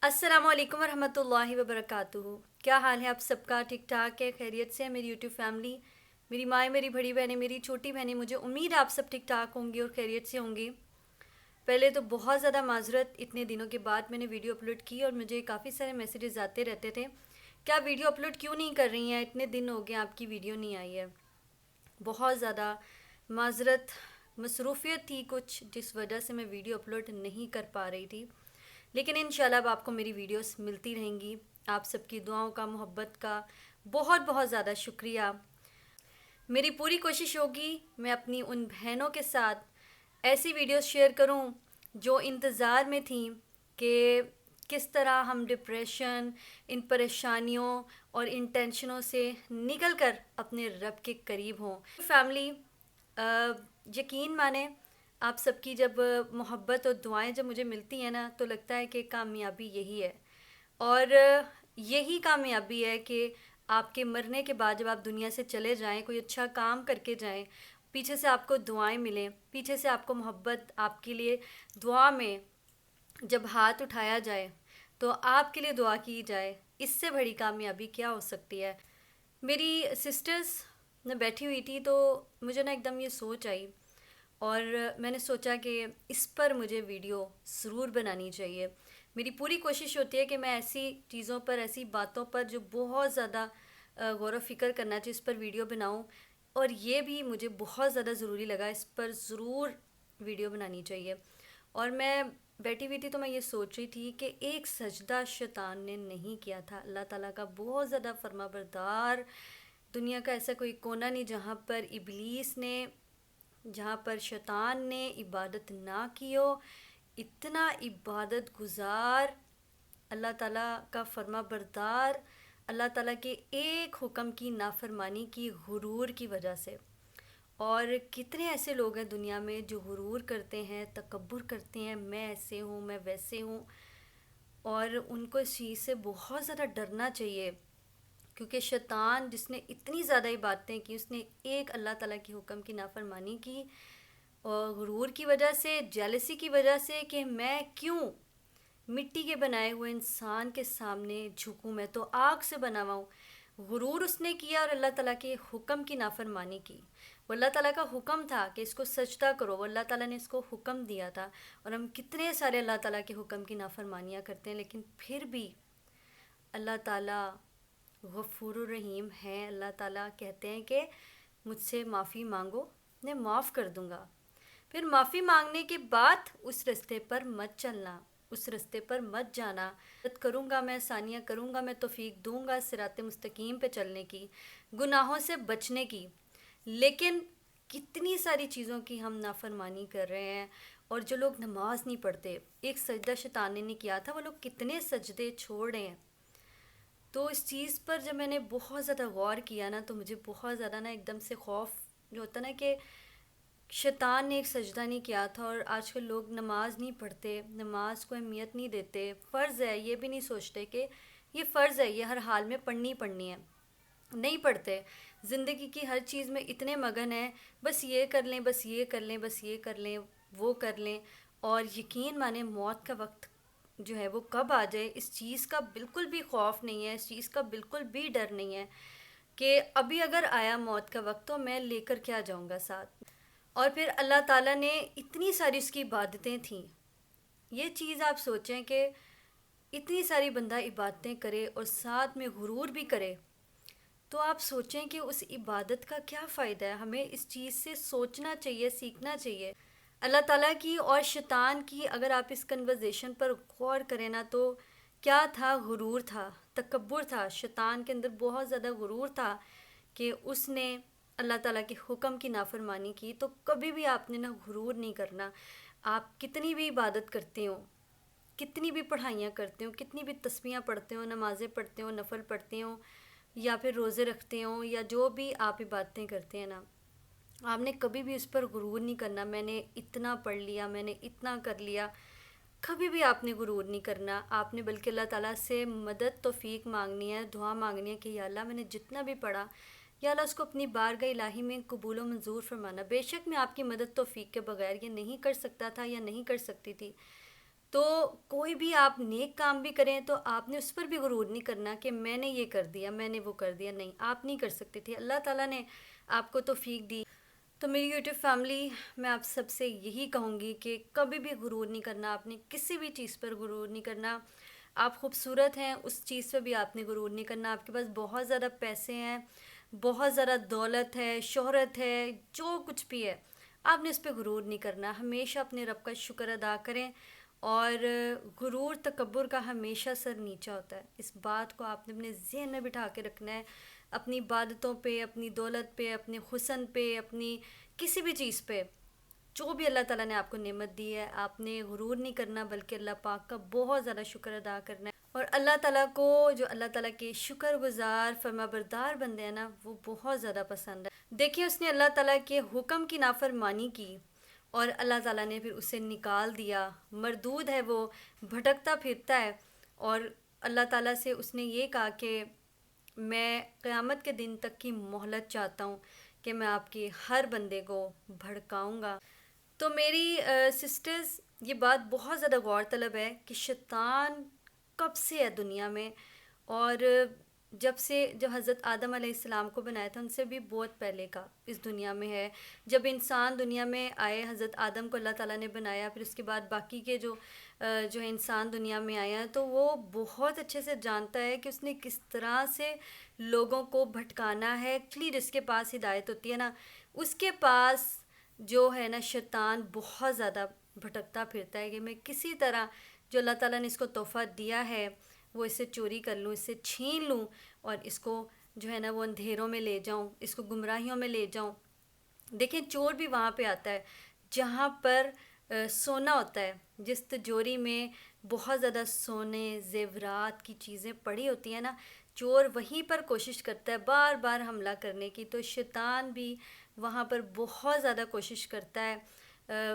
السلام علیکم ورحمۃ اللہ وبرکاتہ۔ کیا حال ہے آپ سب کا؟ ٹھیک ٹھاک ہے؟ خیریت سے ہے میری یوٹیوب فیملی، میری مائیں، میری بڑی بہنیں، میری چھوٹی بہنیں؟ مجھے امید ہے آپ سب ٹھیک ٹھاک ہوں گی اور خیریت سے ہوں گی۔ پہلے تو بہت زیادہ معذرت، اتنے دنوں کے بعد میں نے ویڈیو اپلوڈ کی اور مجھے کافی سارے میسیجز آتے رہتے تھے کہ آپ ویڈیو اپلوڈ کیوں نہیں کر رہی ہیں، اتنے دن ہو گئے آپ کی ویڈیو نہیں آئی ہے۔ بہت زیادہ معذرت، مصروفیت تھی کچھ جس وجہ سے میں ویڈیو اپلوڈ نہیں کر پا رہی تھی، لیکن انشاءاللہ اب آپ کو میری ویڈیوز ملتی رہیں گی۔ آپ سب کی دعاؤں کا، محبت کا بہت بہت زیادہ شکریہ۔ میری پوری کوشش ہوگی میں اپنی ان بہنوں کے ساتھ ایسی ویڈیوز شیئر کروں جو انتظار میں تھیں کہ کس طرح ہم ڈپریشن، ان پریشانیوں اور ان ٹینشنوں سے نکل کر اپنے رب کے قریب ہوں۔ فیملی، یقین مانیں، آپ سب کی جب محبت اور دعائیں جب مجھے ملتی ہیں نا تو لگتا ہے کہ کامیابی یہی ہے، اور یہی کامیابی ہے کہ آپ کے مرنے کے بعد جب آپ دنیا سے چلے جائیں، کوئی اچھا کام کر کے جائیں، پیچھے سے آپ کو دعائیں ملیں، پیچھے سے آپ کو محبت، آپ کے لیے دعا میں جب ہاتھ اٹھایا جائے تو آپ کے لیے دعا کی جائے، اس سے بڑی کامیابی کیا ہو سکتی ہے؟ میری سسٹرز میں بیٹھی ہوئی تھی تو مجھے نا ایک دم یہ سوچ آئی، اور میں نے سوچا کہ اس پر مجھے ویڈیو ضرور بنانی چاہیے۔ میری پوری کوشش ہوتی ہے کہ میں ایسی چیزوں پر، ایسی باتوں پر جو بہت زیادہ غور و فکر کرنا چاہیے، اس پر ویڈیو بناؤں، اور یہ بھی مجھے بہت زیادہ ضروری لگا، اس پر ضرور ویڈیو بنانی چاہیے۔ اور میں بیٹھی ہوئی تھی تو میں یہ سوچ رہی تھی کہ ایک سجدہ شیطان نے نہیں کیا تھا۔ اللہ تعالیٰ کا بہت زیادہ فرما بردار، دنیا کا ایسا کوئی کونا نہیں جہاں پر ابلیس نے، جہاں پر شیطان نے عبادت نہ کی ہو۔ اتنا عبادت گزار، اللہ تعالیٰ کا فرما بردار، اللہ تعالیٰ کے ایک حکم کی نافرمانی کی غرور کی وجہ سے۔ اور کتنے ایسے لوگ ہیں دنیا میں جو غرور کرتے ہیں، تکبر کرتے ہیں، میں ایسے ہوں، میں ویسے ہوں، اور ان کو اس چیز سے بہت زیادہ ڈرنا چاہیے، کیونکہ شیطان جس نے اتنی زیادہ عبادتیں کی، اس نے ایک اللہ تعالیٰ کے حکم کی نافرمانی کی، اور غرور کی وجہ سے، جیلسی کی وجہ سے کہ میں کیوں مٹی کے بنائے ہوئے انسان کے سامنے جھکوں، میں تو آگ سے بنا ہوا ہوں۔ غرور اس نے کیا اور اللہ تعالیٰ کے حکم کی نافرمانی کی۔ وہ اللہ تعالیٰ کا حکم تھا کہ اس کو سجدہ کرو، وہ اللہ تعالیٰ نے اس کو حکم دیا تھا، اور ہم کتنے سارے اللہ تعالیٰ کے حکم کی نافرمانیاں کرتے ہیں، لیکن پھر بھی اللہ تعالیٰ غفور الرحیم ہیں۔ اللہ تعالیٰ کہتے ہیں کہ مجھ سے معافی مانگو، میں معاف کر دوں گا۔ پھر معافی مانگنے کے بعد اس رستے پر مت چلنا، اس رستے پر مت جانا۔ مدد کروں گا میں، آسانیاں کروں گا میں، توفیق دوں گا صراط مستقیم پہ چلنے کی، گناہوں سے بچنے کی، لیکن کتنی ساری چیزوں کی ہم نافرمانی کر رہے ہیں۔ اور جو لوگ نماز نہیں پڑھتے، ایک سجدہ شیطان نے نہیں کیا تھا، وہ لوگ کتنے سجدے چھوڑ رہے ہیں۔ تو اس چیز پر جب میں نے بہت زیادہ غور کیا نا تو مجھے بہت زیادہ نا ایک دم سے خوف جو ہوتا نا کہ شیطان نے ایک سجدہ نہیں کیا تھا، اور آج کل لوگ نماز نہیں پڑھتے، نماز کو اہمیت نہیں دیتے، فرض ہے یہ بھی نہیں سوچتے کہ یہ فرض ہے، یہ ہر حال میں پڑھنی پڑھنی ہے، نہیں پڑھتے۔ زندگی کی ہر چیز میں اتنے مگن ہیں، بس یہ کر لیں، بس یہ کر لیں، بس یہ کر لیں، وہ کر لیں، اور یقین مانیں موت کا وقت جو ہے وہ کب آ جائے اس چیز کا بالکل بھی خوف نہیں ہے، اس چیز کا بالکل بھی ڈر نہیں ہے کہ ابھی اگر آیا موت کا وقت تو میں لے کر کیا جاؤں گا ساتھ۔ اور پھر اللہ تعالیٰ نے اتنی ساری اس کی عبادتیں تھیں، یہ چیز آپ سوچیں کہ اتنی ساری بندہ عبادتیں کرے اور ساتھ میں غرور بھی کرے، تو آپ سوچیں کہ اس عبادت کا کیا فائدہ ہے؟ ہمیں اس چیز سے سوچنا چاہیے، سیکھنا چاہیے۔ اللہ تعالیٰ کی اور شیطان کی اگر آپ اس کنورزیشن پر غور کریں نا تو کیا تھا؟ غرور تھا، تکبر تھا، شیطان کے اندر بہت زیادہ غرور تھا کہ اس نے اللہ تعالیٰ کے حکم کی نافرمانی کی۔ تو کبھی بھی آپ نے نا غرور نہیں کرنا، آپ کتنی بھی عبادت کرتے ہو، کتنی بھی پڑھائیاں کرتے ہو، کتنی بھی تسبیحاں پڑھتے ہو، نمازیں پڑھتے ہو، نفل پڑھتے ہو، یا پھر روزے رکھتے ہو، یا جو بھی آپ عبادتیں کرتے ہیں نا، آپ نے کبھی بھی اس پر غرور نہیں کرنا میں نے اتنا پڑھ لیا، میں نے اتنا کر لیا، کبھی بھی آپ نے غرور نہیں کرنا۔ آپ نے بلکہ اللہ تعالیٰ سے مدد، توفیق مانگنی ہے، دعا مانگنی ہے کہ یا اللہ میں نے جتنا بھی پڑھا، یا اللہ اس کو اپنی بارگاہ الہی میں قبول و منظور فرمانا۔ بے شک میں آپ کی مدد توفیق کے بغیر یہ نہیں کر سکتا تھا یا نہیں کر سکتی تھی، تو کوئی بھی آپ نیک کام بھی کریں تو آپ نے اس پر بھی غرور نہیں کرنا کہ میں نے یہ کر دیا، میں نے وہ کر دیا. نہیں، آپ نہیں کر سکتے تھے، اللہ تعالیٰ نے آپ کو توفیق دی. تو میری یوٹیوب فیملی، میں آپ سب سے یہی کہوں گی کہ کبھی بھی غرور نہیں کرنا، آپ نے کسی بھی چیز پر غرور نہیں کرنا. آپ خوبصورت ہیں، اس چیز پہ بھی آپ نے غرور نہیں کرنا. آپ کے پاس بہت زیادہ پیسے ہیں، بہت زیادہ دولت ہے، شہرت ہے، جو کچھ بھی ہے، آپ نے اس پہ غرور نہیں کرنا. ہمیشہ اپنے رب کا شکر ادا کریں. اور غرور تکبر کا ہمیشہ سر نیچا ہوتا ہے. اس بات کو آپ نے اپنے ذہن میں بٹھا کے رکھنا ہے. اپنی عبادتوں پہ، اپنی دولت پہ، اپنے حسن پہ، اپنی کسی بھی چیز پہ، جو بھی اللہ تعالیٰ نے آپ کو نعمت دی ہے، آپ نے غرور نہیں کرنا بلکہ اللہ پاک کا بہت زیادہ شکر ادا کرنا ہے. اور اللہ تعالیٰ کو، جو اللہ تعالیٰ کے شکر گزار فرما بردار بندے ہیں نا، وہ بہت زیادہ پسند ہے. دیکھیے، اس نے اللہ تعالیٰ کے حکم کی نافرمانی کی اور اللہ تعالیٰ نے پھر اسے نکال دیا. مردود ہے وہ، بھٹکتا پھرتا ہے. اور اللہ تعالیٰ سے اس نے یہ کہا کہ میں قیامت کے دن تک کی مہلت چاہتا ہوں کہ میں آپ کے ہر بندے کو بھڑکاؤں گا. تو میری سسٹرز، یہ بات بہت زیادہ غور طلب ہے کہ شیطان کب سے ہے دنیا میں. اور جب حضرت آدم علیہ السلام کو بنایا تھا، ان سے بھی بہت پہلے کا اس دنیا میں ہے. جب انسان دنیا میں آئے، حضرت آدم کو اللہ تعالیٰ نے بنایا، پھر اس کے بعد باقی کے جو انسان دنیا میں آیا ہے، تو وہ بہت اچھے سے جانتا ہے کہ اس نے کس طرح سے لوگوں کو بھٹکانا ہے. ایکچولی جس کے پاس ہدایت ہوتی ہے نا، اس کے پاس جو ہے نا شیطان بہت زیادہ بھٹکتا پھرتا ہے کہ میں کسی طرح جو اللہ تعالیٰ نے اس کو تحفہ دیا ہے وہ اسے چوری کر لوں، اسے چھین لوں، اور اس کو جو ہے نا وہ اندھیروں میں لے جاؤں، اس کو گمراہیوں میں لے جاؤں. دیکھیں، چور بھی وہاں پہ آتا ہے جہاں پر سونا ہوتا ہے. جس تجوری میں بہت زیادہ سونے زیورات کی چیزیں پڑی ہوتی ہیں نا، چور وہیں پر کوشش کرتا ہے بار بار حملہ کرنے کی. تو شیطان بھی وہاں پر بہت زیادہ کوشش کرتا ہے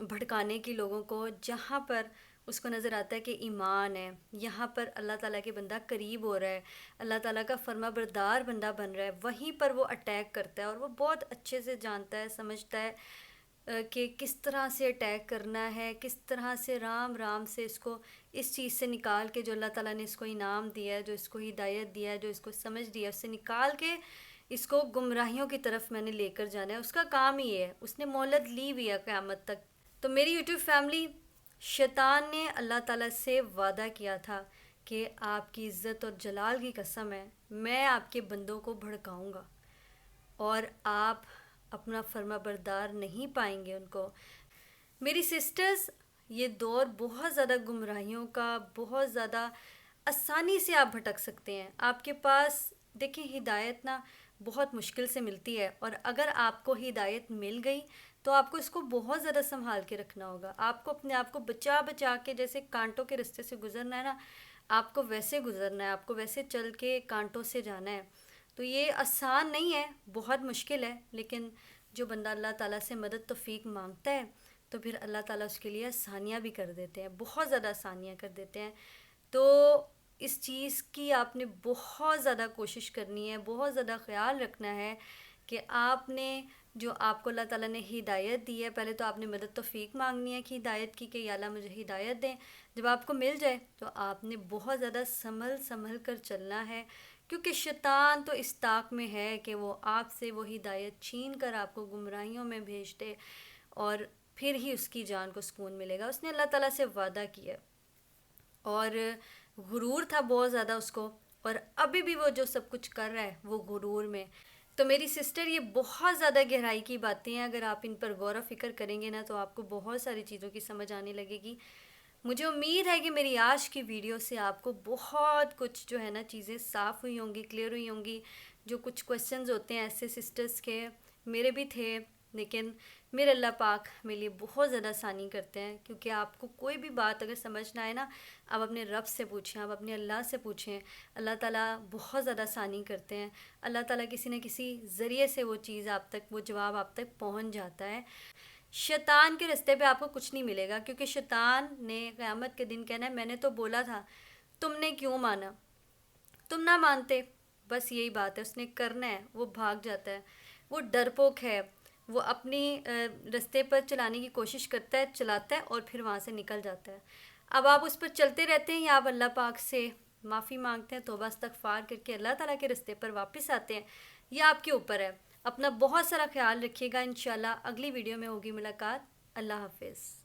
بھڑکانے کی لوگوں کو. جہاں پر اس کو نظر آتا ہے کہ ایمان ہے، یہاں پر اللہ تعالیٰ کے بندہ قریب ہو رہا ہے، اللہ تعالیٰ کا فرما بردار بندہ بن رہا ہے، وہیں پر وہ اٹیک کرتا ہے. اور وہ بہت اچھے سے جانتا ہے، سمجھتا ہے کہ کس طرح سے اٹیک کرنا ہے، کس طرح سے رام رام سے اس کو اس چیز سے نکال کے، جو اللہ تعالیٰ نے اس کو انعام دیا ہے، جو اس کو ہدایت دیا ہے، جو اس کو سمجھ دیا ہے، اس سے نکال کے اس کو گمراہیوں کی طرف میں نے لے کر جانا ہے. اس کا کام ہی ہے، اس نے مہلت لی ہوئی ہے قیامت تک. تو میری یوٹیوب فیملی، شیطان نے اللہ تعالیٰ سے وعدہ کیا تھا کہ آپ کی عزت اور جلال کی قسم ہے، میں آپ کے بندوں کو بھڑکاؤں گا اور آپ اپنا فرما بردار نہیں پائیں گے ان کو. میری سسٹرز، یہ دور بہت زیادہ گمراہیوں کا، بہت زیادہ آسانی سے آپ بھٹک سکتے ہیں. آپ کے پاس دیکھیں، ہدایت نا بہت مشکل سے ملتی ہے، اور اگر آپ کو ہدایت مل گئی تو آپ کو اس کو بہت زیادہ سنبھال کے رکھنا ہوگا. آپ کو اپنے آپ کو بچا بچا کے، جیسے کانٹوں کے رستے سے گزرنا ہے نا، آپ کو ویسے گزرنا ہے، آپ کو ویسے چل کے کانٹوں سے جانا ہے. تو یہ آسان نہیں ہے، بہت مشکل ہے. لیکن جو بندہ اللہ تعالیٰ سے مدد توفیق مانگتا ہے تو پھر اللہ تعالیٰ اس کے لیے آسانیاں بھی کر دیتے ہیں، بہت زیادہ آسانیاں کر دیتے ہیں. تو اس چیز کی آپ نے بہت زیادہ کوشش کرنی ہے، بہت زیادہ خیال رکھنا ہے کہ آپ نے جو آپ کو اللہ تعالیٰ نے ہدایت دی ہے، پہلے تو آپ نے مدد توفیق مانگنی ہے کہ ہدایت کی، کہ یا اللہ مجھے ہدایت دیں. جب آپ کو مل جائے تو آپ نے بہت زیادہ سنبھل کر چلنا ہے، کیونکہ شیطان تو اس طاق میں ہے کہ وہ آپ سے وہ ہدایت چھین کر آپ کو گمراہیوں میں بھیج دے، اور پھر ہی اس کی جان کو سکون ملے گا. اس نے اللہ تعالیٰ سے وعدہ کیا، اور غرور تھا بہت زیادہ اس کو، اور ابھی بھی وہ جو سب کچھ کر رہا ہے وہ غرور میں. تو میری سسٹر، یہ بہت زیادہ گہرائی کی باتیں ہیں. اگر آپ ان پر غور و فکر کریں گے نا تو آپ کو بہت ساری چیزوں کی سمجھ آنے لگے گی. مجھے امید ہے کہ میری آج کی ویڈیو سے آپ کو بہت کچھ جو ہے نا چیزیں صاف ہوئی ہوں گی، کلیئر ہوئی ہوں گی. جو کچھ کویسچنز ہوتے ہیں ایسے سسٹرز کے، میرے بھی تھے، لیکن میرے اللہ پاک میرے لیے بہت زیادہ آسانی کرتے ہیں. کیونکہ آپ کو کوئی بھی بات اگر سمجھ نہ آئے نا، آپ اپنے رب سے پوچھیں، آپ اپنے اللہ سے پوچھیں. اللہ تعالیٰ بہت زیادہ آسانی کرتے ہیں. اللہ تعالیٰ کسی نہ کسی ذریعے سے وہ چیز آپ تک، وہ جواب آپ تک پہنچ جاتا ہے. شیطان کے رستے پہ آپ کو کچھ نہیں ملے گا، کیونکہ شیطان نے قیامت کے دن کہنا ہے میں نے تو بولا تھا، تم نے کیوں مانا؟ تم نہ مانتے، بس یہی بات ہے. اس نے کرنا ہے، وہ بھاگ جاتا ہے، وہ ڈرپوک ہے. وہ اپنی رستے پر چلانے کی کوشش کرتا ہے، چلاتا ہے اور پھر وہاں سے نکل جاتا ہے۔ اب آپ اس پر چلتے رہتے ہیں یا آپ اللہ پاک سے معافی مانگتے ہیں، توبہ استغفار کر کے اللہ تعالیٰ کے رستے پر واپس آتے ہیں، یہ آپ کے اوپر ہے۔ اپنا بہت سارا خیال رکھیے گا، انشاءاللہ اگلی ویڈیو میں ہوگی ملاقات۔ اللہ حافظ۔